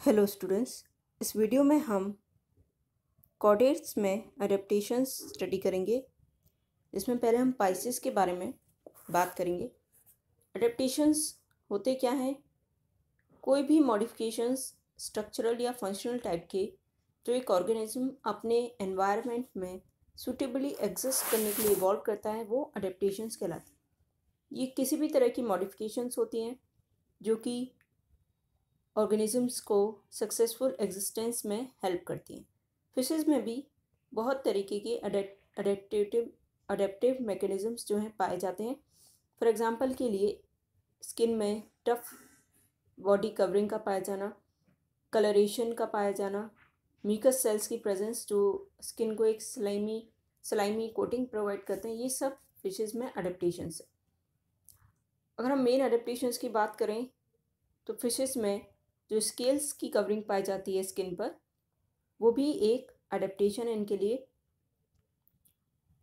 Hello students. इस video में हम कॉर्डेट्स में अडेप्टेशंस स्टडी करेंगे। इसमें पहले हम पाइसेस के बारे में बात करेंगे। अडेप्टेशंस होते क्या हैं? कोई भी मॉडिफिकेशंस स्ट्रक्चरल या फंक्शनल टाइप के जो एक ऑर्गेनिज्म अपने एनवायरनमेंट में सूटेबली एग्जिस्ट करने के लिए इवॉल्व करता है वो अडेप्टेशंस कहलाते हैं। ये किसी भी तरह की मॉडिफिकेशंस होती हैं जो कि ऑर्गेनिजम्स को सक्सेसफुल एग्जिस्टेंस में हेल्प करती हैं। फिशेस में भी बहुत तरीके के अडेप्टिव मैकेनिज़म्स जो हैं पाए जाते हैं। फॉर एग्जांपल के लिए स्किन में टफ बॉडी कवरिंग का पाया जाना, कलरेशन का पाया जाना, म्यूकस सेल्स की प्रेजेंस जो स्किन को एक सलाइमी कोटिंग प्रोवाइड करते हैं, ये सब फिशेस में अडेप्टेशंस है। अगर हम मेन अडेप्टेशंस की बात करें तो फिशेस में जो स्केल्स की कवरिंग पाई जाती है स्किन पर, वो भी एक अडेप्टेशन है इनके लिए।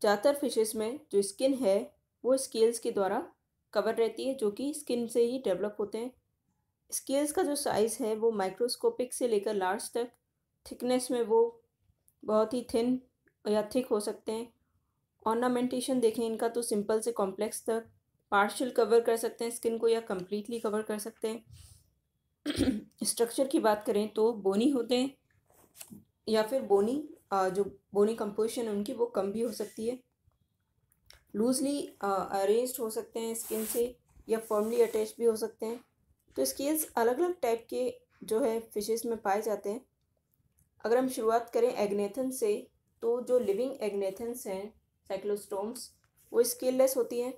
ज़्यादातर फिशेस में जो स्किन है वो स्केल्स के द्वारा कवर रहती है जो कि स्किन से ही डेवलप होते हैं। स्केल्स का जो साइज़ है वो माइक्रोस्कोपिक से लेकर लार्ज तक, थिकनेस में वो बहुत ही थिन या थिक हो सकते हैं। ऑर्नामेंटेशन देखें इनका तो सिंपल से कॉम्प्लेक्स तक पार्शियल कवर कर सकते हैं स्किन को या कम्प्लीटली कवर कर सकते हैं। स्ट्रक्चर की बात करें तो बोनी होते हैं या फिर जो बोनी कंपोजिशन है उनकी वो कम भी हो सकती है। लूजली अरेंज्ड हो सकते हैं स्किन से या फर्मली अटैच भी हो सकते हैं। तो स्केल्स अलग अलग टाइप के जो है फिशेस में पाए जाते हैं। अगर हम शुरुआत करें एग्नेथन से, तो जो लिविंग एग्नेथन्स हैं साइक्लोस्टोम्स वो स्केललेस होती हैं।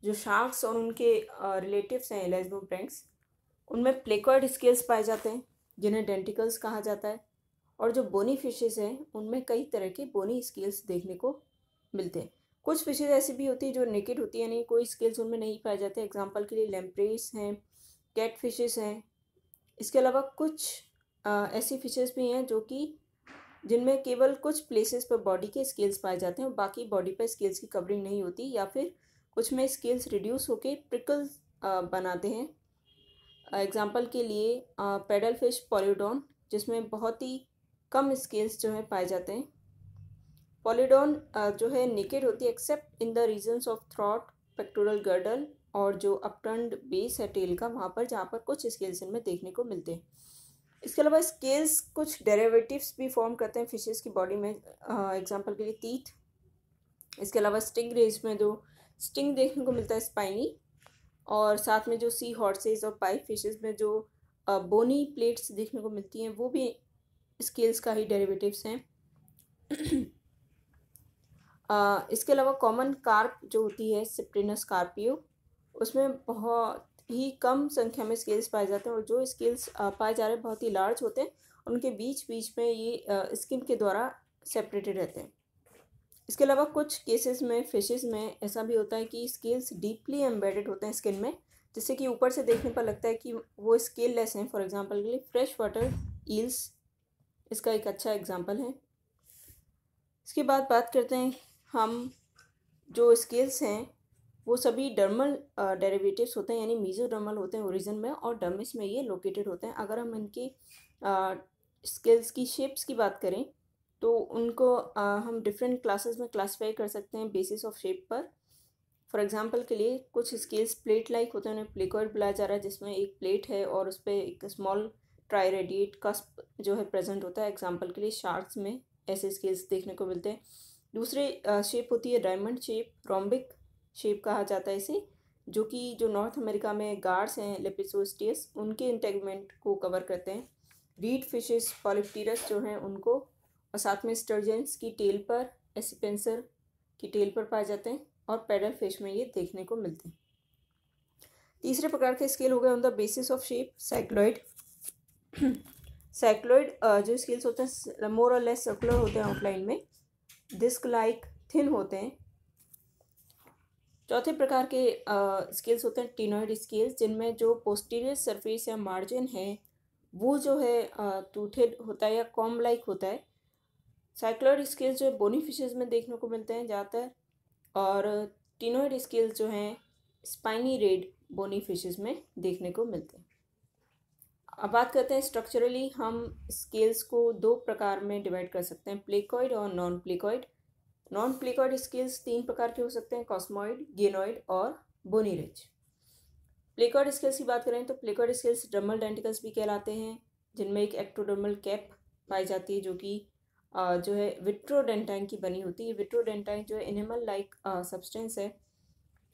जो शार्क्स और उनके रिलेटिव्स हैं एलेस्मोब्रेंक्स, उनमें प्लेकॉइड स्केल्स पाए जाते हैं जिन्हें डेंटिकल्स कहा जाता है। और जो बोनी फिशेस हैं उनमें कई तरह के बोनी स्केल्स देखने को मिलते हैं। कुछ फिशेस ऐसी भी होती है जो नेकेड होती है, यानी कोई स्केल्स उनमें नहीं पाए जाते। एग्जांपल के लिए लैम्प्रेस हैं, कैट फिशेस हैं। इसके अलावा कुछ ऐसी फिशेस भी हैं जो कि जिनमें केवल कुछ प्लेसेस पर बॉडी के स्केल्स पाए जाते हैं और बाकी बॉडी पर स्केल्स की कवरिंग नहीं होती, या फिर कुछ में स्केल्स रिड्यूस होकर प्रिकल्स बनाते हैं। एग्जांपल के लिए पेडल फिश पॉलीडोन, जिसमें बहुत ही कम स्केल्स जो है पाए जाते हैं। पॉलीडोन जो है नेकेड होती है except in the regions of throat, pectoral girdle और जो अपटर्न्ड बेस है टेल का, वहाँ पर जहाँ पर कुछ स्केल्स इनमें देखने को मिलते हैं। इसके अलावा स्केल्स कुछ डेरिवेटिव्स भी फॉर्म करते हैं फिशेस की बॉडी में। एग्जांपल के लिए टीथ। इसके अलावा स्टिंग रेज में जो स्टिंग देखने को मिलता है स्पाइनी, और साथ में जो सी हॉर्सेस और पाइप फिशेस में जो बोनी प्लेट्स देखने को मिलती हैं वो भी स्केल्स का ही डेरिवेटिव्स हैं। इसके अलावा कॉमन कार्प जो होती है सिप्रिनस कार्पियो, उसमें बहुत ही कम संख्या में स्केल्स पाए जाते हैं और जो स्केल्स पाए जा रहे हैं बहुत ही लार्ज होते हैं। उनके बीच बीच में ये स्किन के द्वारा सेपरेटेड रहते हैं। इसके अलावा कुछ केसेस में फिशेस में ऐसा भी होता है कि स्केल्स डीपली एम्बेडेड होते हैं स्किन में, जिससे कि ऊपर से देखने पर लगता है कि वो स्केल लेस हैं। फॉर एग्जांपल के लिए फ्रेश वाटर ईल्स इसका एक अच्छा एग्जांपल है। इसके बाद बात करते हैं हम, जो स्केल्स हैं वो सभी डर्मल डेरिवेटिव्स होते हैं, यानी मीजोडर्मल होते हैं ओरिजिन में, और डर्मिस में ये लोकेटेड होते हैं। अगर हम इनके स्केल्स की शेप्स की बात करें तो उनको हम डिफरेंट क्लासेस में क्लासीफाई कर सकते हैं बेसिस ऑफ शेप पर। फॉर एग्जांपल के लिए कुछ स्केल्स प्लेट लाइक होते हैं, उन्हें प्लेकॉइड बुलाया जा रहा है, जिसमें एक प्लेट है और उस पर एक स्मॉल ट्राइरेडिएट कस्प जो है प्रेजेंट होता है। एग्जांपल के लिए शार्क्स में ऐसे स्केल्स देखने को मिलते हैं। दूसरी शेप होती है डायमंड शेप, रोम्बिक शेप कहा जाता है इसे, जो कि जो नॉर्थ अमेरिका में गार्ड्स हैं लेपिसोस्टियस उनके इंटेगमेंट को कवर करते हैं। रीड फिशेस पॉलिप्टेरस जो हैं उनको, और साथ में स्टर्जेंस की टेल पर, एसिपेंसर की टेल पर पाए जाते हैं, और पैडल फिश में ये देखने को मिलते हैं। तीसरे प्रकार के स्केल हो गए on the basis of shape cycloid. Cycloid जो स्केल्स होते हैं मोर और लेस सर्कुलर होते हैं आउटलाइन में, डिस्क लाइक थिन होते हैं। चौथे प्रकार के स्केल्स होते हैं टिनॉइड स्केल्स, जिनमें जो पोस्टीरियर सरफेस या मार्जिन है वो जो है टूथेड होता है या कॉम्ब लाइक होता है। साइक्लॉइड स्केल्स जो है बोनी फिशेस में देखने को मिलते हैं ज़्यादातर, और टिनॉइड स्केल्स जो हैं स्पाइनी रेड बोनी फिशेस में देखने को मिलते हैं। अब बात करते हैं स्ट्रक्चरली, हम स्केल्स को दो प्रकार में डिवाइड कर सकते हैं, प्लेकॉइड और non placoid. Non placoid scales तीन प्रकार के हो सकते हैं, कॉस्मॉइड, गेनॉइड और बोनी रिज। प्लेकॉइड स्केल्स की बात करें तो प्लेकॉइड स्केल्स ड्रमल डेंटिकल्स भी कहलाते हैं, जिनमें एक एक्टोडर्मल कैप पाई जाती है जो कि जो है विट्रोडेंटाइन की बनी होती है। विट्रोडेंटाइन जो है एनिमल लाइक सब्सटेंस है।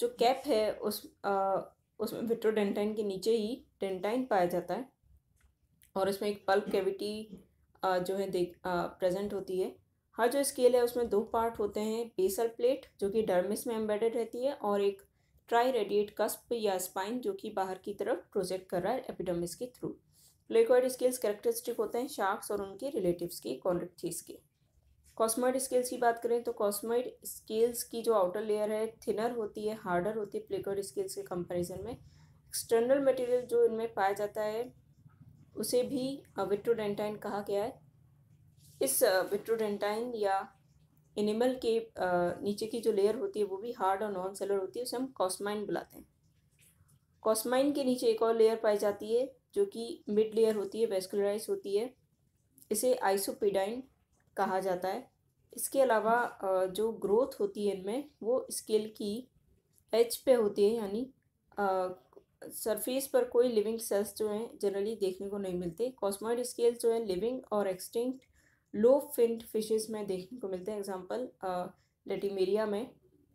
जो कैप है उसमें विट्रोडेंटाइन के नीचे ही डेंटाइन पाया जाता है और उसमें एक पल्प कैविटी जो है प्रेजेंट होती है। हर जो स्केल है उसमें दो पार्ट होते हैं, बेसल प्लेट जो कि डर्मिस में एम्बेडेड रहती है और एक ट्राई रेडिएट कस्प या स्पाइन जो कि बाहर की तरफ प्रोजेक्ट कर रहा है एपिडर्मिस के थ्रू। प्लेकॉइड स्केल्स कैरेक्टरिस्टिक होते हैं शार्क्स और उनके रिलेटिव्स के, कॉन्ड्रिक्चीज के। कॉस्मॉइड स्केल्स की बात करें तो कॉस्मॉइड स्केल्स की जो आउटर लेयर है थिनर होती है, हार्डर होती है प्लेकॉइड स्केल्स के कंपैरिजन में। एक्सटर्नल मटेरियल जो इनमें पाया जाता है उसे भी विट्रोडेंटाइन कहा गया है। इस विट्रोडेंटाइन या एनिमल के नीचे की जो लेयर होती है वो भी हार्ड और नॉन सेलर होती है, उसे हम कॉस्माइन बुलाते हैं। कॉस्माइन के नीचे एक और लेयर पाई जाती है जो कि मिड लेयर होती है, वेस्कुलराइज होती है, इसे आइसोपेडाइन कहा जाता है। इसके अलावा जो ग्रोथ होती है इनमें वो स्केल की एज पे होती है, यानी सरफेस पर कोई लिविंग सेल्स जो हैं जनरली देखने को नहीं मिलते। कॉस्मॉइड स्केल जो है लिविंग और एक्सटिंक्ट लो फिन्ड फिशेस में देखने को मिलते हैं, एग्जांपल लेटिमेरिया में।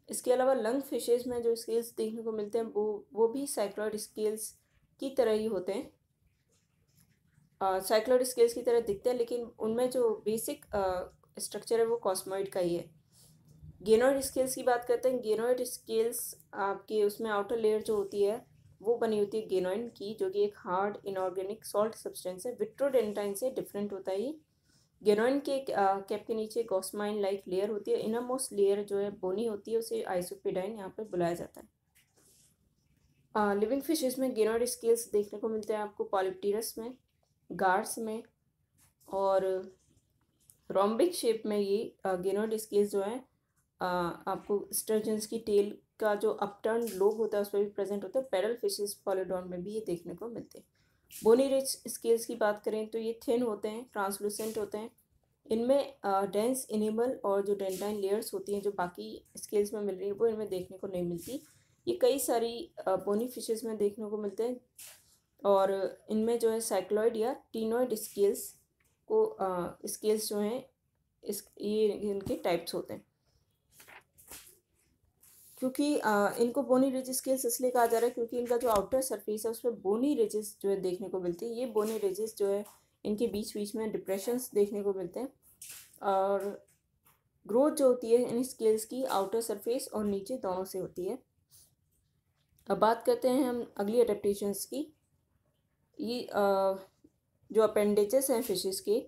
इसके अलावा लंग फिशेस में जो स्केल्स देखने को मिलते हैं वो भी साइक्लॉइड स्केल्स की तरह ही होते हैं, साइक्लॉइड स्केल्स की तरह दिखते हैं, लेकिन उनमें जो बेसिक स्ट्रक्चर है वो कॉस्मॉइड का ही है। गेनोइड स्केल्स की बात करते हैं। गेनोइड स्केल्स आपके उसमें आउटर लेयर जो होती है वो बनी होती है गेनोइन की, जो कि एक हार्ड इनऑर्गेनिक सॉल्ट सब्सटेंस है। विट्रोडेंटाइन से डिफरेंट होता है ये। गेनोइन के कैप के नीचे गॉस्माइन लाइक लेयर होती है। इनर मोस्ट लेयर जो है बोनी होती है, उसे आइसोपेडाइन यहाँ पर बुलाया जाता है। लिविंग फिशेस में गेनोइड स्केल्स देखने को मिलते हैं आपको पॉलिप्टेरस में, गार्ड्स में, और रोम्बिक शेप में ये गेनोइड स्केल्स जो हैं आपको स्टर्जन्स की टेल का जो अपटर्न लोब होता है उस पर भी प्रेजेंट होता है। पैडल फिशेस पॉलीडॉन में भी ये देखने को मिलते हैं। बोनी रिच स्केल्स की बात करें तो ये थिन होते हैं, ट्रांसलूसेंट होते हैं। इनमें डेंस एनिमल और जो डेंटाइन लेयर्स होती हैं जो बाकी स्केल्स में मिल रही है वो इनमें देखने को नहीं मिलती। ये कई सारी बोनी फिशेस में देखने को मिलते हैं और इनमें जो है साइक्लॉइड या टीनॉइड स्केल्स को स्केल्स जो हैं ये इनके टाइप्स होते हैं। क्योंकि इनको बोनी रिज स्केल्स इसलिए कहा जा रहा है क्योंकि इनका जो आउटर सरफेस है उसमें बोनी रिजेस जो है देखने को मिलती है। ये बोनी रिजेस जो है इनके बीच बीच में डिप्रेशंस देखने को मिलते हैं और ग्रोथ जो होती है इन स्केल्स की आउटर सरफेस और नीचे दोनों से होती है। अब बात करते हैं हम अगली एडेप्टेशंस की। ये जो अपेंडेजेस हैं फिशेस के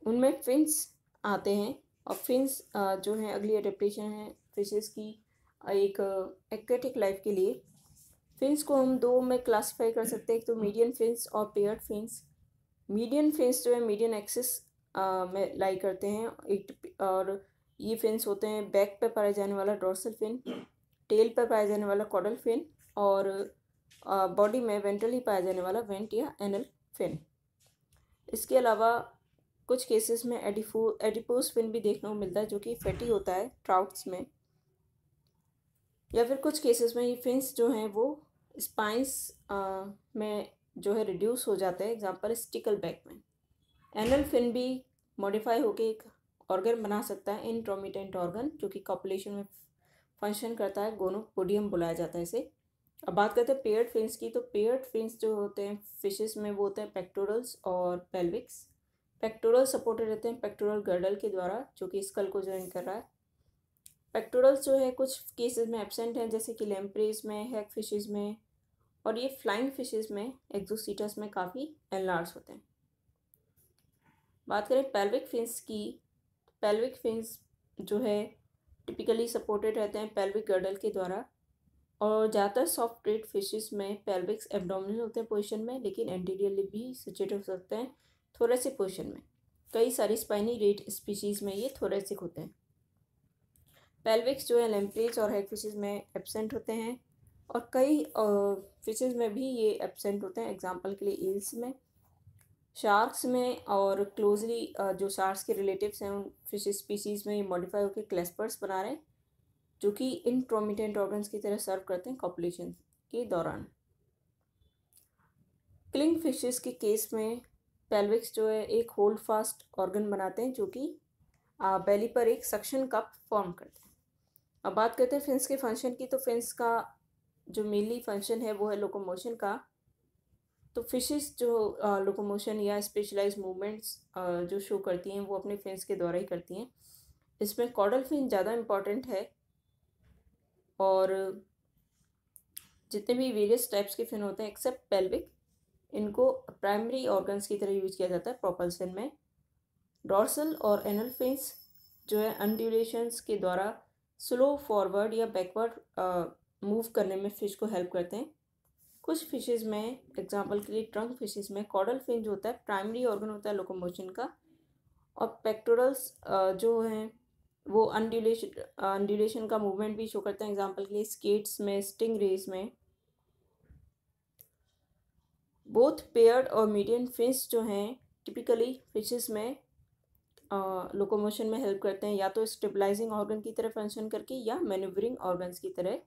उनमें फिन्स आते हैं और फिन्स जो हैं अगली एडेप्टेशन है फिशेस की एक एक्वेटिक लाइफ के लिए। फिन्स को हम दो में क्लासिफाई कर सकते हैं, एक तो मीडियन फिन्स और पेयर्ड फिन्स। मीडियन फिन्स जो है मीडियन एक्सिस में लाई करते हैं और ये फिन्स होते हैं बैक पे पाया जाने वाला डोर्सल फिन, टेल पर पाया जाने वाला कॉडल फिन और बॉडी में वेंट्रली पाया जाने वाला वेंट या एनल फिन। इसके अलावा कुछ केसेस में एडिपोस फिन भी देखने को मिलता है जो कि फैटी होता है ट्राउट्स में, या फिर कुछ केसेस में ये फिन्स जो हैं वो स्पाइंस में जो है रिड्यूस हो जाते हैं, एग्जांपल स्टिकल बैक में। एनल फिन भी मॉडिफाई होकर एक ऑर्गन बना सकता है, इंट्रोमिटेंट ऑर्गन, जो कि कॉपुलेशन में फंक्शन करता है, गोनोपोडियम बुलाया जाता है इसे। अब बात करते हैं पेयर्ड फिन्स की, तो पेयर्ड फिन्स जो होते हैं फिशेस में वो होते हैं पेक्टोरल्स और पेल्विक्स। पेक्टोरल सपोर्टेड रहते हैं पेक्टोरल गर्डल के द्वारा जो कि स्कल को ज्वाइन कर रहा है। पेक्टोरल्स जो है कुछ केसेस में एब्सेंट हैं जैसे कि लैम्प्रेस में, हैग फिशेस में, और ये फ्लाइंग फिशेस में एक्सोसीटस में काफ़ी एनलार्ज होते हैं। बात करें पेल्विक फिन्स की, पेल्विक फिन्स जो है टिपिकली सपोर्टेड रहते हैं पेल्विक गर्डल के द्वारा और ज़्यादातर सॉफ्ट रेड फिशेस में पेल्विक्स एब्डोमिनल होते हैं पोजीशन में, लेकिन एंटीरियरली भी सिचुएट हो सकते हैं थोरेसिक पोजीशन में। कई सारी स्पाइनी रेड स्पीशीज़ में ये थोरेसिक होते हैं। पेल्विक्स जो है लैम्प्रेज और हैग फिशेस में एब्सेंट होते हैं और कई फिशेस में भी ये एब्सेंट होते हैं, एग्जांपल के लिए ईल्स में शार्क्स में और क्लोजली जो शार्क्स के रिलेटिव्स हैं उन फिश स्पीसीज़ में ये मॉडिफाई होकर क्लेस्पर्स बना रहे हैं, जो कि इंट्रोमिटेंट ऑर्गन्स की तरह सर्व करते हैं कॉपुलेशन के दौरान। किलिंग फिशेस के केस में पेल्विक्स जो है एक होल्ड फास्ट ऑर्गन बनाते हैं, जो कि बेली पर एक सक्शन कप फॉर्म करते हैं। अब बात करते हैं फिन्स के फंक्शन की। तो फिन्स का जो मेनली फंक्शन है वो है लोकोमोशन का। तो फिशेस जो लोकोमोशन या स्पेशलाइज मूवमेंट्स जो शो करती हैं वो अपने फिन्स के द्वारा ही करती हैं। इसमें कॉर्डल फिन ज़्यादा इम्पॉर्टेंट है, और जितने भी वेरियस टाइप्स के फिन होते हैं एक्सेप्ट पेल्विक, इनको प्राइमरी ऑर्गन्स की तरह यूज किया जाता है प्रोपल्सन में। डॉर्सल और एनल फिन्स जो है अनड्यूलेशंस के द्वारा स्लो फॉरवर्ड या बैकवर्ड मूव करने में फिश को हेल्प करते हैं। कुछ फिशेज़ में, एग्जांपल के लिए ट्रंक फिशेज़ में, कॉर्डल फिन जो होता है प्राइमरी ऑर्गन होता है लोकोमोशन का, और पेक्टोरल्स जो हैं वो अनड्यूलेशन का मूवमेंट भी शो करते हैं। एग्जांपल के लिए स्केट्स में, स्टिंग रेस में। बोथ पेयर्ड और मीडियन फिन्स जो हैं टिपिकली फिशेस में लोकोमोशन में हेल्प करते हैं, या तो स्टेबलाइजिंग ऑर्गन की तरह फंक्शन करके या मैन्यूवरिंग ऑर्गन्स की तरह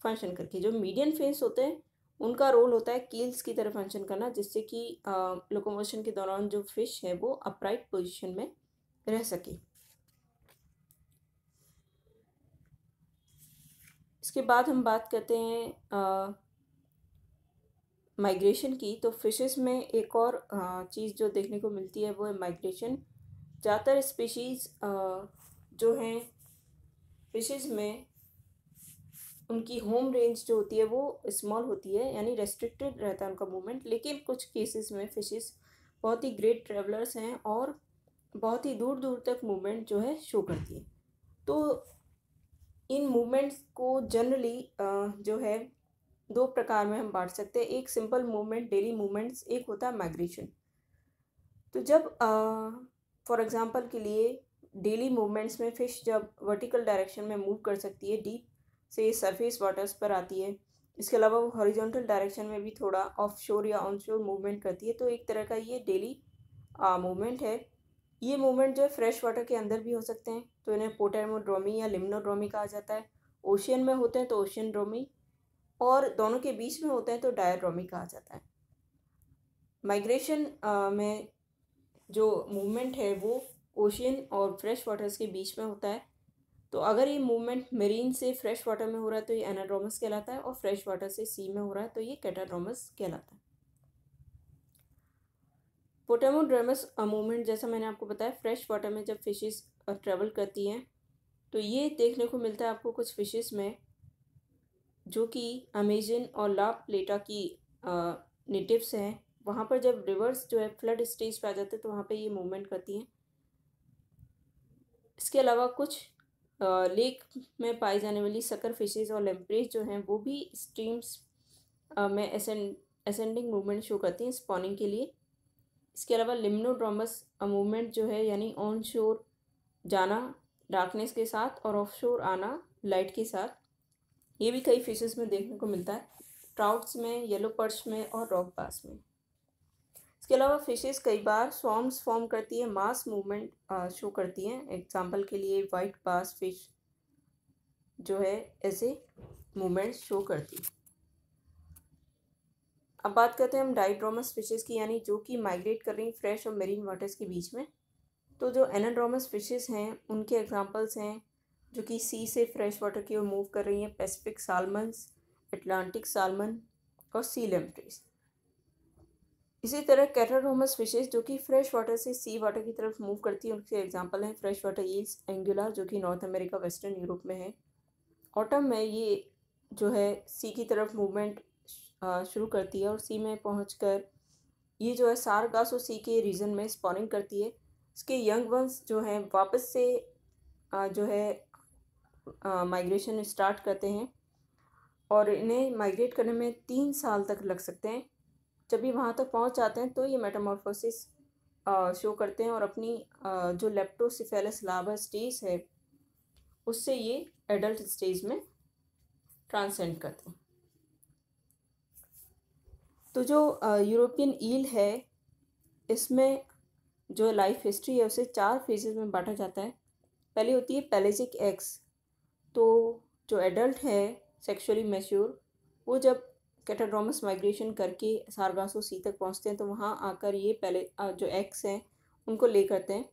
फंक्शन करके। जो मीडियन फिन्स होते हैं उनका रोल होता है कील्स की तरह फंक्शन करना, जिससे कि लोकोमोशन के दौरान जो फिश है वो अपराइट पोजीशन में रह सके। इसके बाद हम बात करते हैं माइग्रेशन की। तो फिशेस में एक और चीज़ जो देखने को मिलती है वो है माइग्रेशन। ज़्यादातर स्पीशीज़ जो हैं फिशेस में, उनकी होम रेंज जो होती है वो स्मॉल होती है, यानी रेस्ट्रिक्टेड रहता है उनका मूवमेंट। लेकिन कुछ केसेस में फिशेस बहुत ही ग्रेट ट्रेवलर्स हैं और बहुत ही दूर दूर तक मूवमेंट जो है शो करती है। तो इन मूवमेंट्स को जनरली जो है दो प्रकार में हम बांट सकते हैं। एक सिंपल मूवमेंट, डेली मूवमेंट्स, एक होता है माइग्रेशन। तो जब फॉर एग्जांपल के लिए डेली मूवमेंट्स में फ़िश जब वर्टिकल डायरेक्शन में मूव कर सकती है, डीप से सरफेस वाटर्स पर आती है, इसके अलावा वो हॉरिजॉन्टल डायरेक्शन में भी थोड़ा ऑफ शोर या ऑन शोर मूवमेंट करती है, तो एक तरह का ये डेली मूवमेंट है। ये मूवमेंट जो है फ्रेश वाटर के अंदर भी हो सकते हैं, तो इन्हें पोटेमोड्रोमी या लिम्नोड्रोमी कहा जाता है। ओशियन में होते हैं तो ओशियनड्रोमी, और दोनों के बीच में होते हैं तो डायड्रोमी कहा जाता है। माइग्रेशन में जो मूवमेंट है वो ओशियन और फ्रेश वाटर्स के बीच में होता है। तो अगर ये मूवमेंट मेरीन से फ्रेश वाटर में हो रहा है तो ये एनाड्रोमस कहलाता है, और फ्रेश वाटर से सी में हो रहा है तो ये कैटाड्रोमस कहलाता है। पोटेमोड्रोमस मूवमेंट, जैसा मैंने आपको बताया, फ्रेश वाटर में जब फिशेस ट्रेवल करती हैं तो ये देखने को मिलता है आपको कुछ फिशेस में जो कि अमेजन और ला प्लेटा की नेटिव्स हैं। वहाँ पर जब रिवर्स जो है फ्लड स्टेज पे आ जाते हैं तो वहाँ पे ये मूवमेंट करती हैं। इसके अलावा कुछ लेक में पाई जाने वाली सकर फिशेस और लेम्प्रेज जो हैं वो भी स्ट्रीम्स में असेंडिंग मूवमेंट शो करती हैं स्पॉनिंग के लिए। इसके अलावा लिम्नोड्रोमस मूवमेंट जो है, यानी ऑन शोर जाना डार्कनेस के साथ और ऑफ शोर आना लाइट के साथ, ये भी कई फिशेस में देखने को मिलता है, ट्राउट्स में, येलो पर्च में और रॉक बास में। इसके अलावा फिशेस कई बार स्वॉर्म्स फॉर्म करती है, मास मूवमेंट शो करती हैं। एग्जांपल के लिए वाइट बास फिश जो है ऐसे मूवमेंट शो करती है। अब बात करते हैं हम डाइड्रोमस फिशेस की, यानी जो कि माइग्रेट कर रही हैं फ्रेश और मेरीन वाटर्स के बीच में। तो जो एनाड्रोमस फिशेस हैं उनके एग्जांपल्स हैं जो कि सी से फ्रेश वाटर की ओर मूव कर रही हैं, पैसिफिक सालमन्स, अटलांटिक सालमन और सी लेम्प्रेस। इसी तरह कैटाड्रोमस फिशेस जो कि फ्रेश वाटर से सी वाटर की तरफ मूव करती है, उनके एग्जांपल हैं फ्रेश वाटर ईल्स, एंगुला जो कि नॉर्थ अमेरिका, वेस्टर्न यूरोप में है। ऑटम में ये जो है सी की तरफ मूवमेंट शुरू करती है और सी में पहुंचकर ये जो है सारगासो सी के रीजन में स्पॉनिंग करती है। इसके यंग वंस जो हैं वापस से जो है माइग्रेशन स्टार्ट करते हैं, और इन्हें माइग्रेट करने में 3 साल तक लग सकते हैं। जब ये वहाँ तक पहुँच जाते हैं तो ये मेटामॉर्फोसिस शो करते हैं और अपनी जो लेप्टोसिफेलस लार्वा स्टेज है उससे ये एडल्ट स्टेज में ट्रांसेंड करते हैं। तो जो यूरोपियन ईल है, इसमें जो लाइफ हिस्ट्री है उसे 4 फेजेस में बांटा जाता है। पहली होती है पेलेजिक एग्स। तो जो एडल्ट है सेक्सुअली मैच्योर, वो जब कैटाड्रोमस माइग्रेशन करके सारगासो सी तक पहुंचते हैं तो वहाँ आकर ये पहले जो एग्स हैं उनको ले करते हैं,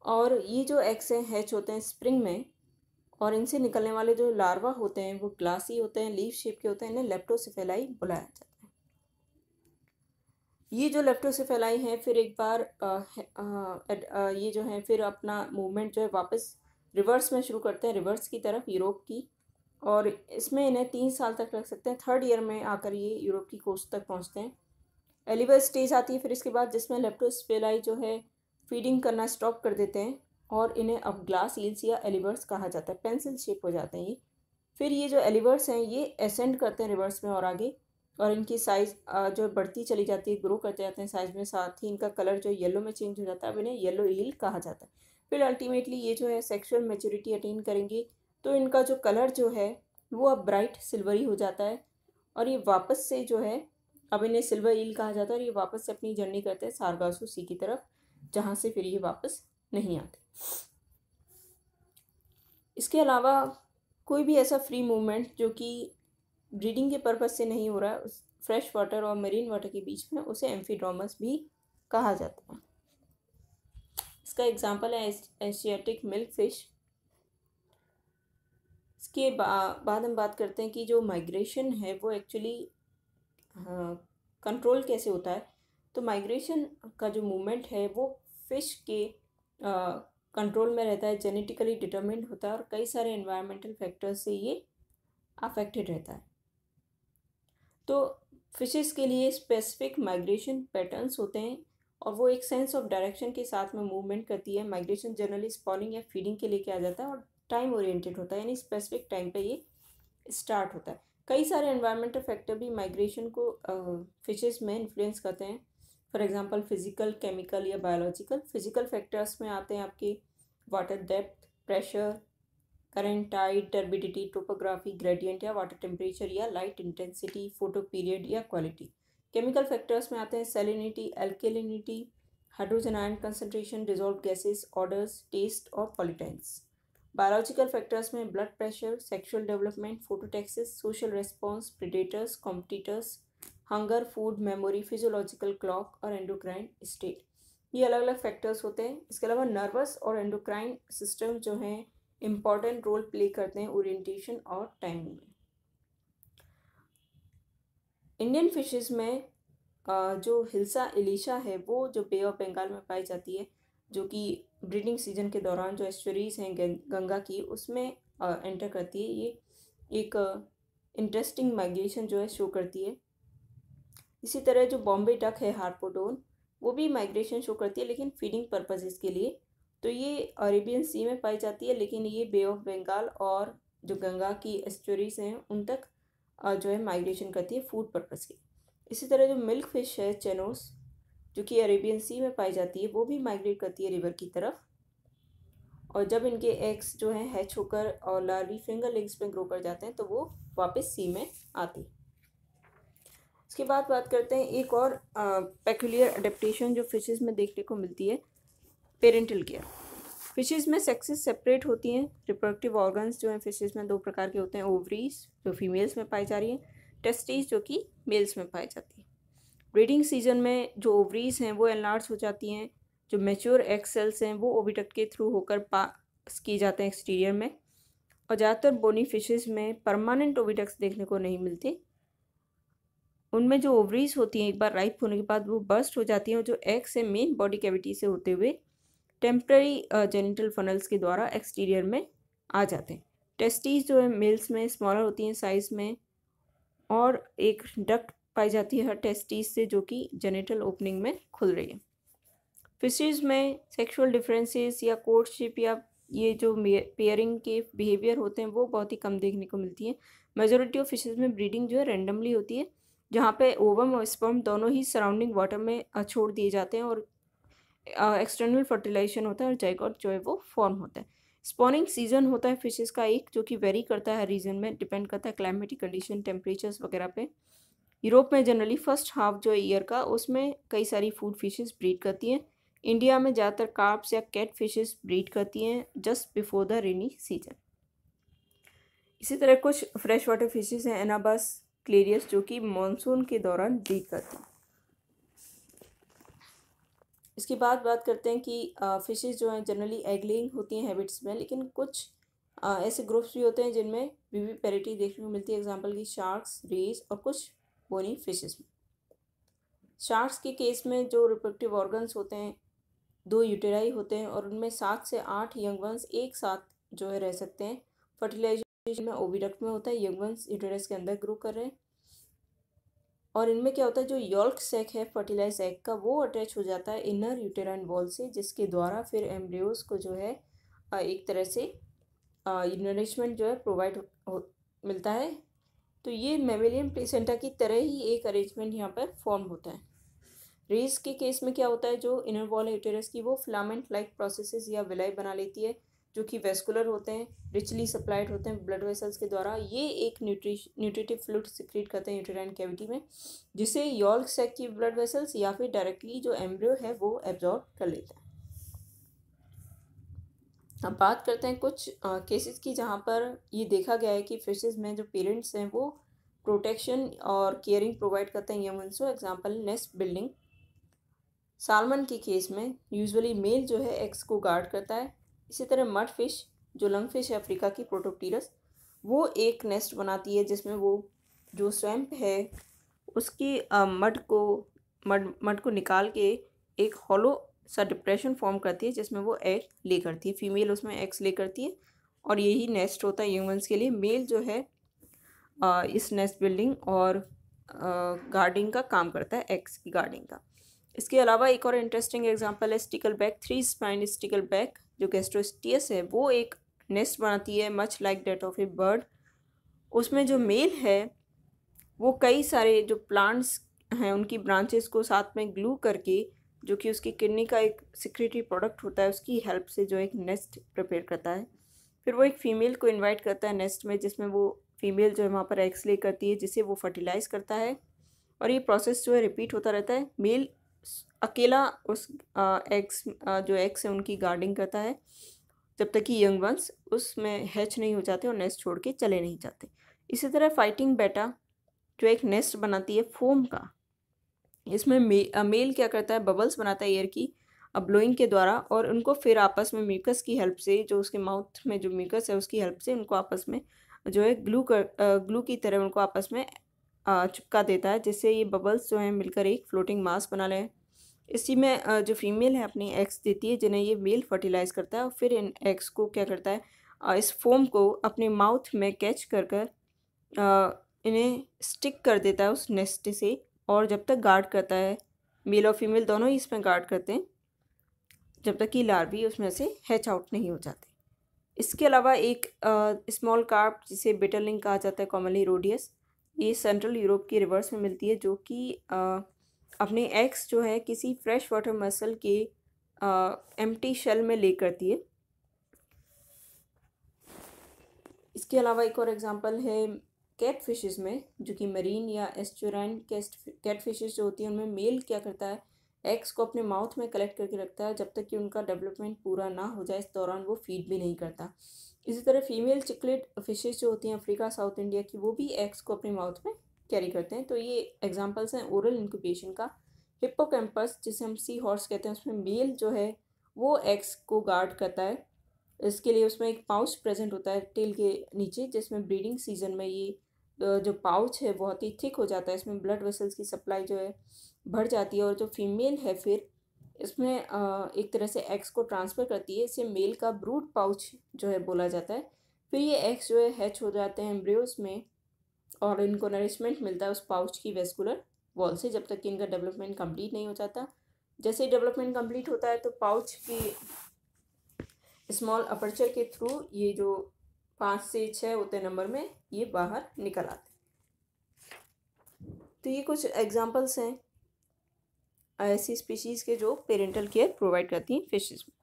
और ये जो एग्स हैं हैच होते हैं स्प्रिंग में, और इनसे निकलने वाले जो लार्वा होते हैं वो ग्लासी होते हैं, लीफ शेप के होते हैं, इन्हें लेप्टोसिफेलाई बुलाया जाता है। ये जो लेप्टोसिफेलाई हैं फिर एक बार ये जो हैं फिर अपना मूवमेंट जो है वापस रिवर्स में शुरू करते हैं, रिवर्स की तरफ यूरोप की, और इसमें इन्हें 3 साल तक लग सकते हैं। 3rd ईयर में आकर ये यूरोप की कोस्ट तक पहुंचते हैं। एलिवर स्टेज आती है फिर इसके बाद, जिसमें लेप्टोस्पेलाई जो है फीडिंग करना स्टॉप कर देते हैं, और इन्हें अब ग्लास ईल्स या एलिवर्स कहा जाता है, पेंसिल शेप हो जाते हैं ये। फिर ये जो एलिवर्स हैं ये असेंड करते हैं रिवर्स में और आगे, और इनकी साइज़ जो बढ़ती चली जाती है, ग्रो करते जाते हैं साइज़ में, साथ ही इनका कलर जो येलो में चेंज हो जाता है, अब इन्हें येलो ईल कहा जाता है। फिर अल्टीमेटली ये जो है सेक्सुअल मैच्योरिटी अटेन करेंगे तो इनका जो कलर जो है वो अब ब्राइट सिल्वरी हो जाता है, और ये वापस से जो है, अब इन्हें सिल्वर ईल कहा जाता है, और ये वापस से अपनी जर्नी करते हैं सारगासो सी की तरफ, जहाँ से फिर ये वापस नहीं आते। इसके अलावा कोई भी ऐसा फ्री मूवमेंट जो कि ब्रीडिंग के पर्पज़ से नहीं हो रहा है, उस फ्रेश वाटर और मरीन वाटर के बीच में, उसे एम्फीड्रोमस भी कहा जाता है। इसका एग्जांपल है एशियाटिक मिल्क फिश। इसके बाद हम बात करते हैं कि जो माइग्रेशन है वो एक्चुअली कंट्रोल कैसे होता है। तो माइग्रेशन का जो मूवमेंट है वो फिश के कंट्रोल में रहता है, जेनेटिकली डिटरमिन्ड होता है, और कई सारे एनवायरमेंटल फैक्टर्स से ये अफेक्टेड रहता है। तो फिशेस के लिए स्पेसिफिक माइग्रेशन पैटर्न्स होते हैं, और वो एक सेंस ऑफ डायरेक्शन के साथ में मूवमेंट करती है। माइग्रेशन जनरली स्पॉनिंग या फीडिंग के लिए किया जाता है, और टाइम ओरिएंटेड होता है, यानी स्पेसिफिक टाइम पे ये स्टार्ट होता है। कई सारे एनवायरमेंटल फैक्टर भी माइग्रेशन को फिशेस में इन्फ्लुएंस करते हैं। फॉर एग्जांपल फिजिकल, केमिकल या बायोलॉजिकल। फिजिकल फैक्टर्स में आते हैं आपके water depth, pressure, current, tide, turbidity, topography, gradient या वाटर टेम्परेचर या लाइट इंटेंसिटी, फोटो पीरियड या क्वालिटी। केमिकल फैक्टर्स में आते हैं salinity, alkalinity, hydrogen ion concentration, dissolve gases, odours, taste और पॉल्यूटेंट्स। बायोलॉजिकल फैक्टर्स में blood pressure, sexual development, phototaxis, social response, predators, competitors, hunger, food, memory, physiological clock और endocrine state. ये अलग अलग factors होते हैं। इसके अलावा नर्वस और एंडोक्राइन सिस्टम जो हैं इम्पॉर्टेंट रोल प्ले करते हैं ओरिएंटेशन और टाइमिंग में। इंडियन फिशेस में जो हिल्सा एलिशा है वो जो बे ऑफ बंगाल में पाई जाती है, जो कि ब्रीडिंग सीजन के दौरान जो एस्चुरीज हैं गंगा की उसमें एंटर करती है। ये एक इंटरेस्टिंग माइग्रेशन जो है शो करती है। इसी तरह जो बॉम्बे डक है हार्पोडोन, वो भी माइग्रेशन शो करती है लेकिन फीडिंग पर्पजेज़ के लिए। तो ये अरेबियन सी में पाई जाती है, लेकिन ये बे ऑफ बंगाल और जो गंगा की एस्चुरीज हैं उन तक जो है माइग्रेशन करती है फूड पर्पज़ की। इसी तरह जो मिल्क फिश है चेनोस, जो कि अरेबियन सी में पाई जाती है, वो भी माइग्रेट करती है रिवर की तरफ, और जब इनके एग्स जो हैं हैच होकर और लार्वी फिंगर लेग्स में ग्रो कर जाते हैं तो वो वापस सी में आती है। इसके बाद बात करते हैं एक और पेक्यूलियर अडेप्टेशन जो फिशेस में देखने को मिलती है, पेरेंटल केयर। फिशेस में सेक्सेस सेपरेट होती हैं। रिप्रोडक्टिव ऑर्गन्स जो हैं फिशेस में 2 प्रकार के होते हैं, ओवरीज जो फीमेल्स में पाई जा रही हैं, टेस्टिस जो कि मेल्स में पाई जाती है। ब्रीडिंग सीजन में जो ओवरीज हैं वो एनलार्ज हो जाती हैं, जो मैच्योर एग सेल्स हैं वो ओविडक्ट के थ्रू होकर पास किए जाते हैं एक्सटीरियर में, और ज़्यादातर बोनी फिशेस में परमानेंट ओविडक्ट्स देखने को नहीं मिलते। उनमें जो ओवरीज होती हैं एक बार राइप होने के बाद वो बर्स्ट हो जाती हैं, और जो एग से मेन बॉडी कैविटी से होते हुए टेम्पररी जेनिटल फनल्स के द्वारा एक्सटीरियर में आ जाते हैं। टेस्टिस जो है मेल्स में स्मॉलर होती हैं साइज़ में, और एक डक्ट पाई जाती है हर टेस्टिस से जो कि जेनिटल ओपनिंग में खुल रही है। फिशेस में सेक्सुअल डिफरेंसेस या कोर्टशिप या ये जो पेयरिंग के बिहेवियर होते हैं वो बहुत ही कम देखने को मिलती है। मेजॉरिटी ऑफ फिशेस में ब्रीडिंग जो है रेंडमली होती है, जहाँ पे ओवम और स्पर्म दोनों ही सराउंडिंग वाटर में छोड़ दिए जाते हैं, और एक्सटर्नल फर्टिलाइजेशन होता है और जाइगोट जो है वो फॉर्म होता है। स्पॉनिंग सीजन होता है फिशेस का एक, जो कि वेरी करता है रीजन में, डिपेंड करता है क्लाइमेटिक कंडीशन, टेम्परेचर्स वगैरह पे। यूरोप में जनरली फर्स्ट हाफ जो है ईयर का उसमें कई सारी फूड फिशेस ब्रीड करती हैं। इंडिया में ज़्यादातर कार्प्स या कैट फिशेस ब्रीड करती हैं just before the rainy season. इसी तरह कुछ फ्रेश वाटर फिशेस हैं एनाबस, क्लेरियस, जो कि मानसून के दौरान ब्रीड करती हैं। इसके बाद बात करते हैं कि फिशेस जो हैं जनरली एग लेइंग होती हैं हैबिट्स में, लेकिन कुछ ऐसे ग्रुप्स भी होते हैं जिनमें विविपेरिटी देखने को मिलती है। एग्जांपल की शार्क्स, रेज और कुछ बोनी फिशेस में। शार्क्स के केस में जो रिप्रोडक्टिव ऑर्गन्स होते हैं, 2 यूटेराई होते हैं और उनमें 7 से 8 यंग वंस एक साथ जो है रह सकते हैं। फर्टिलाइजेशन में ओविडक्ट में होता है, यंग वंस यूटेरस के अंदर ग्रो कर रहे हैं। और इनमें क्या होता है, जो यॉल्क सैक है फर्टिलाइज एग का, वो अटैच हो जाता है इनर यूटेराइन वॉल से, जिसके द्वारा फिर एम्ब्रियोज को जो है एक तरह से नरिशमेंट जो है प्रोवाइड मिलता है। तो ये मेमेलियन प्लेसेंटा की तरह ही एक अरेंजमेंट यहाँ पर फॉर्म होता है। रेस के केस में क्या होता है, जो इनर वॉल है यूटेरस की वो फिलामेंट लाइक प्रोसेसेस या विलाई बना लेती है, जो कि वेस्कुलर होते हैं, रिचली सप्लाइड होते हैं ब्लड वेसल्स के द्वारा। ये एक न्यूट्रिटिव फ्लूइड सिक्रीट करते हैं यूटेराइन कैविटी में, जिसे यॉल्क सैक की ब्लड वेसल्स या फिर डायरेक्टली जो एम्ब्रियो है वो एब्जॉर्ब कर लेता है। अब बात करते हैं कुछ केसेस की जहाँ पर ये देखा गया है कि फिशेस में जो पेरेंट्स हैं वो प्रोटेक्शन और केयरिंग प्रोवाइड करते हैं यंग वंस को। Example nest building. सालमन के केस में यूजुअली मेल जो है एग्स को गार्ड करता है। इसी तरह मड फिश, जो लंग फिश है अफ्रीका की प्रोटोप्टीरस, वो एक नेस्ट बनाती है जिसमें वो जो स्वैम्प है उसकी मड को निकाल के एक हॉलो सा डिप्रेशन फॉर्म करती है जिसमें वो एग ले करती है। फीमेल उसमें एग्स ले करती है और यही नेस्ट होता है यंग वंस के लिए। मेल जो है इस नेस्ट बिल्डिंग और गार्डिंग का काम करता है, एग्स की गार्डिंग का। इसके अलावा एक और इंटरेस्टिंग एग्जांपल है स्टिकलबैक, 3 स्पाइंड स्टिकलबैक जो गैस्ट्रोस्टियस है, वो एक नेस्ट बनाती है much like that of a bird. उसमें जो मेल है वो कई सारे जो प्लांट्स हैं उनकी ब्रांचेस को साथ में ग्लू करके, जो कि उसकी किडनी का एक सिक्रेटरी प्रोडक्ट होता है, उसकी हेल्प से जो एक नेस्ट प्रिपेयर करता है। फिर वो एक फ़ीमेल को इनवाइट करता है नेस्ट में, जिसमें वो फीमेल जो है वहाँ पर एग्स ले करती है, जिसे वो फर्टिलाइज़ करता है और ये प्रोसेस जो है रिपीट होता रहता है। मेल अकेला उस जो एग्स है उनकी गार्डिंग करता है जब तक कि यंग वंस उसमें हैच नहीं हो जाते और नेस्ट छोड़ के चले नहीं जाते। इसी तरह फाइटिंग बेटा जो एक नेस्ट बनाती है फोम का, इसमें मेल क्या करता है, बबल्स बनाता है एयर की ब्लोइंग के द्वारा और उनको फिर आपस में म्यूकस की हेल्प से, जो उसके माउथ में जो म्यूकस है उसकी हेल्प से उनको आपस में जो है ग्लू की तरह उनको आपस में चिपका देता है, जिससे ये बबल्स जो हैं मिलकर एक फ्लोटिंग मास बना लें। इसी में जो फीमेल है अपनी एग्स देती है जिन्हें ये मेल फर्टिलाइज़ करता है और फिर इन एग्स को क्या करता है, इस फोम को अपने माउथ में कैच कर इन्हें स्टिक कर देता है उस नेस्ट से और जब तक गार्ड करता है, मेल और फीमेल दोनों ही इसमें गार्ड करते हैं जब तक कि लार्वी उसमें से हैच आउट नहीं हो जाते। इसके अलावा एक स्मॉल कार्प जिसे बिटरलिंग कहा जाता है, कॉमनली रोडियस, ये सेंट्रल यूरोप की रिवर्स में मिलती है, जो कि अपने एग्स जो है किसी फ्रेश वाटर मसल के एम्प्टी शेल में ले करती है। इसके अलावा एक और एग्जांपल है कैट फिशेस में, जो कि मरीन या एस्चुराइन कैट फिशेस जो होती हैं उनमें मेल क्या करता है, एग्स को अपने माउथ में कलेक्ट करके रखता है जब तक कि उनका डेवलपमेंट पूरा ना हो जाए। इस दौरान वो फीड भी नहीं करता। इसी तरह फीमेल चिकलेट फिशेस जो होती हैं अफ्रीका साउथ इंडिया की, वो भी एग्स को अपने माउथ में कैरी करते हैं। तो ये एग्जांपल्स हैं ओरल इंक्यूबेशन का। हिप्पोकैम्पस जिसे हम सी हॉर्स कहते हैं, उसमें मेल जो है वो एग्स को गार्ड करता है। इसके लिए उसमें एक पाउच प्रेजेंट होता है टेल के नीचे, जिसमें ब्रीडिंग सीजन में ये जो पाउच है बहुत ही थिक हो जाता है, इसमें ब्लड वेसल्स की सप्लाई जो है बढ़ जाती है और जो फीमेल है फिर इसमें एक तरह से एग्स को ट्रांसफ़र करती है। इसे मेल का ब्रूड पाउच जो है बोला जाता है। फिर ये एग्स जो है हैच हो जाते हैं एम्ब्रियोज में और इनको नरिशमेंट मिलता है उस पाउच की वेस्कुलर वॉल से जब तक कि इनका डेवलपमेंट कंप्लीट नहीं हो जाता। जैसे ही डेवलपमेंट कंप्लीट होता है तो पाउच की स्मॉल अपर्चर के थ्रू ये जो 5 से 6 होते नंबर में ये बाहर निकल आते। तो ये कुछ एग्जांपल्स हैं ऐसी स्पीशीज़ के जो पेरेंटल केयर प्रोवाइड करती हैं फिशेज़ में।